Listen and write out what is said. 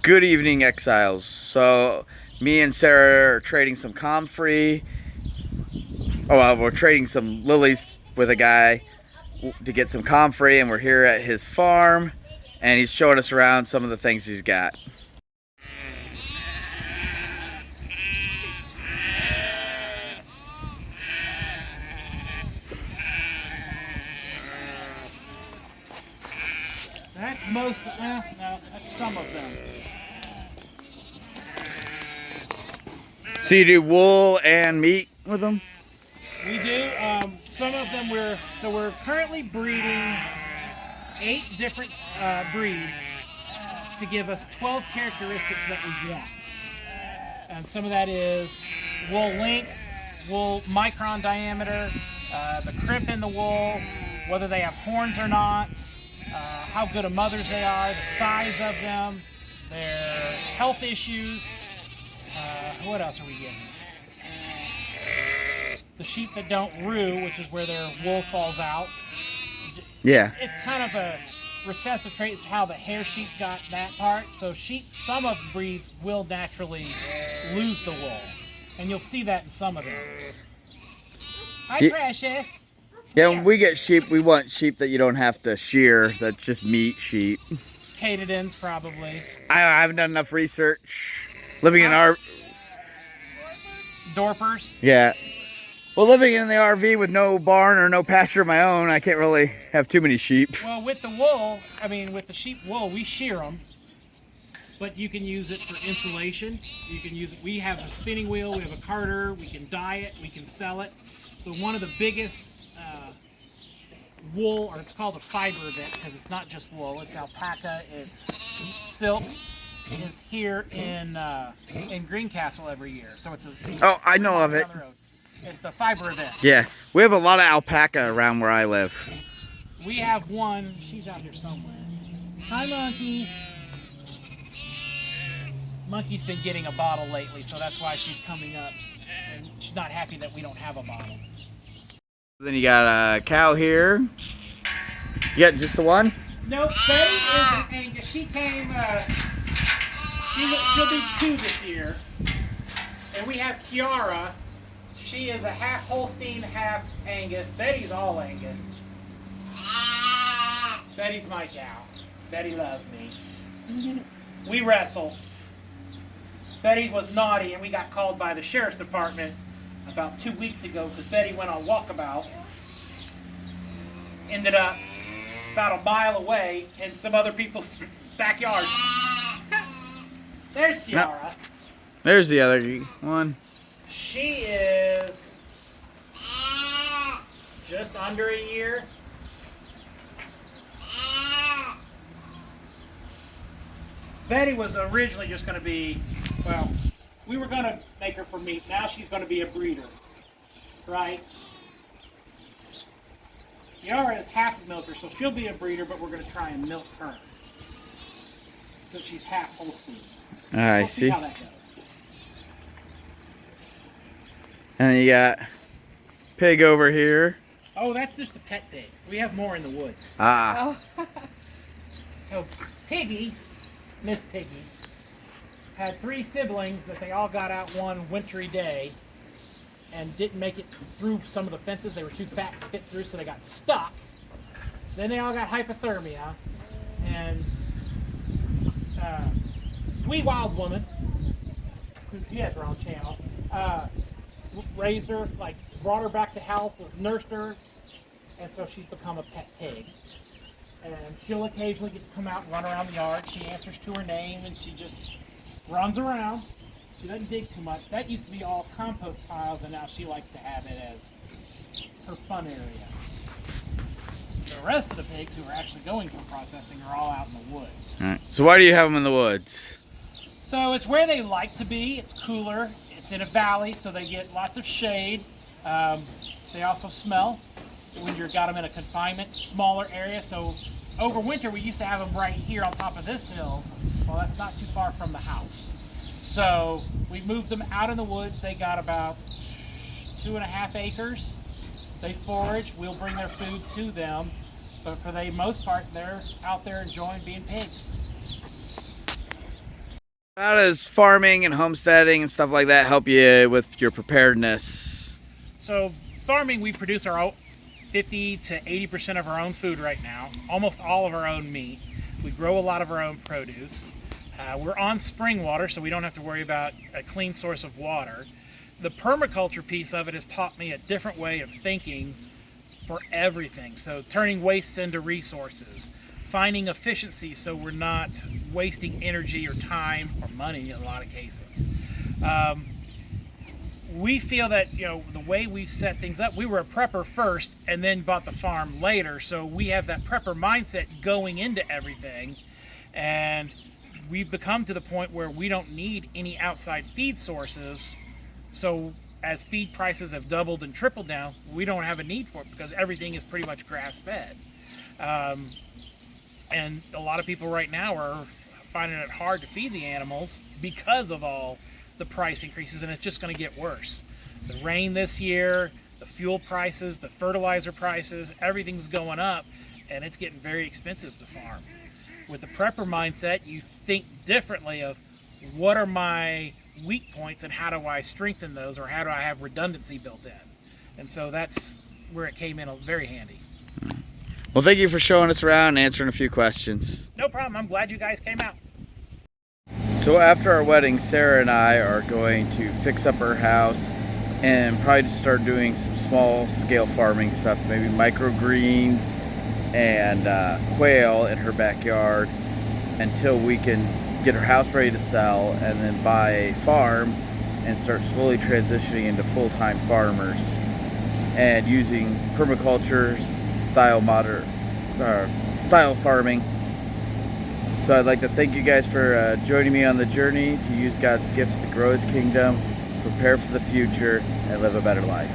Good evening, exiles. So, me and Sarah are trading some comfrey. Oh, well, we're trading some lilies with a guy to get some comfrey, and we're here at his farm, and he's showing us around some of the things he's got. That's most, no, that's some of them. So you do wool and meat with them? We do, some of them we're currently breeding 8 different breeds to give us 12 characteristics that we want. And some of that is wool length, wool micron diameter, the crimp in the wool, whether they have horns or not, how good of mothers they are, the size of them, their health issues. What else are we getting? The sheep that don't rue, which is where their wool falls out. Yeah. It's kind of a recessive trait. It's how the hair sheep got that part. So sheep, some of the breeds will naturally lose the wool. And you'll see that in some of them. Hi, Precious. Yeah, when we get sheep, we want sheep that you don't have to shear. That's just meat sheep. Catodins, probably. I haven't done enough research. Living in our... Dorpers. Yeah. Well, living in the RV with no barn or no pasture of my own, I can't really have too many sheep. Well, with the wool, I mean, with the sheep wool, we shear them. But you can use it for insulation. You can use it. We have a spinning wheel. We have a carter. We can dye it. We can sell it. So one of the biggest wool, or it's called a fiber event because it's not just wool. It's alpaca. It's silk. Is here in Greencastle every year. So it's a. Oh, I know of it. It's the fiber event. Yeah, we have a lot of alpaca around where I live. We have one. She's out here somewhere. Hi, Monkey. Monkey's been getting a bottle lately, so that's why she's coming up. And she's not happy that we don't have a bottle. Then you got a cow here. You got just the one? Nope, Betty is an Angus. She came, she'll be 2 this year. And we have Kiara. She is a half Holstein, half Angus. Betty's all Angus. Betty's my cow. Betty loves me. We wrestle. Betty was naughty, and we got called by the sheriff's department about 2 weeks ago because Betty went on walkabout. Ended up about a mile away in some other people's backyard. There's Kiara. No. There's the other one. She is just under a year. Betty was originally just going to be, well, we were going to make her for meat. Now she's going to be a breeder, right? Kiara is half a milker, so she'll be a breeder, but we're going to try and milk her. So she's half Holstein. I We'll see. How that goes. And then you got pig over here. Oh, that's just a pet pig. We have more in the woods. Ah. Oh. So Piggy, Miss Piggy, had 3 siblings that they all got out one wintry day and didn't make it through some of the fences. They were too fat to fit through, so they got stuck. Then they all got hypothermia, and Wee Wild Woman, she has her own channel, raised her, like brought her back to health, nursed her, and so she's become a pet pig. And she'll occasionally get to come out and run around the yard. She answers to her name and she just runs around. She doesn't dig too much. That used to be all compost piles, and now she likes to have it as her fun area. The rest of the pigs who are actually going for processing are all out in the woods. All right. So why do you have them in the woods? So it's where they like to be. It's cooler. It's in a valley, so they get lots of shade. They also smell when you've got them in a confinement, smaller area. So over winter, we used to have them right here on top of this hill. Well, that's not too far from the house. So we moved them out in the woods. They got about 2.5 acres. They forage. We'll bring their food to them. But for the most part, they're out there enjoying being pigs. How does farming and homesteading and stuff like that help you with your preparedness? So farming, we produce our own 50 to 80% of our own food right now, almost all of our own meat. We grow a lot of our own produce. We're on spring water, so we don't have to worry about a clean source of water. The permaculture piece of it has taught me a different way of thinking for everything. So turning wastes into resources, finding efficiency so we're not wasting energy or time or money in a lot of cases. We feel that, you know, the way we've set things up, we were a prepper first and then bought the farm later. So we have that prepper mindset going into everything. And we've become to the point where we don't need any outside feed sources. So as feed prices have doubled and tripled now, we don't have a need for it because everything is pretty much grass fed. And a lot of people right now are finding it hard to feed the animals because of all the price increases, and it's just going to get worse. The rain this year, the fuel prices, the fertilizer prices, everything's going up, and it's getting very expensive to farm. With the prepper mindset, you think differently of what are my weak points and how do I strengthen those, or how do I have redundancy built in? And so that's where it came in very handy. Well, thank you for showing us around and answering a few questions. No problem. I'm glad you guys came out. So after our wedding, Sarah and I are going to fix up our house and probably just start doing some small scale farming stuff, maybe microgreens and quail in her backyard until we can get her house ready to sell and then buy a farm and start slowly transitioning into full-time farmers and using permaculture style farming. So I'd like to thank you guys for joining me on the journey to use God's gifts to grow His kingdom, prepare for the future, and live a better life.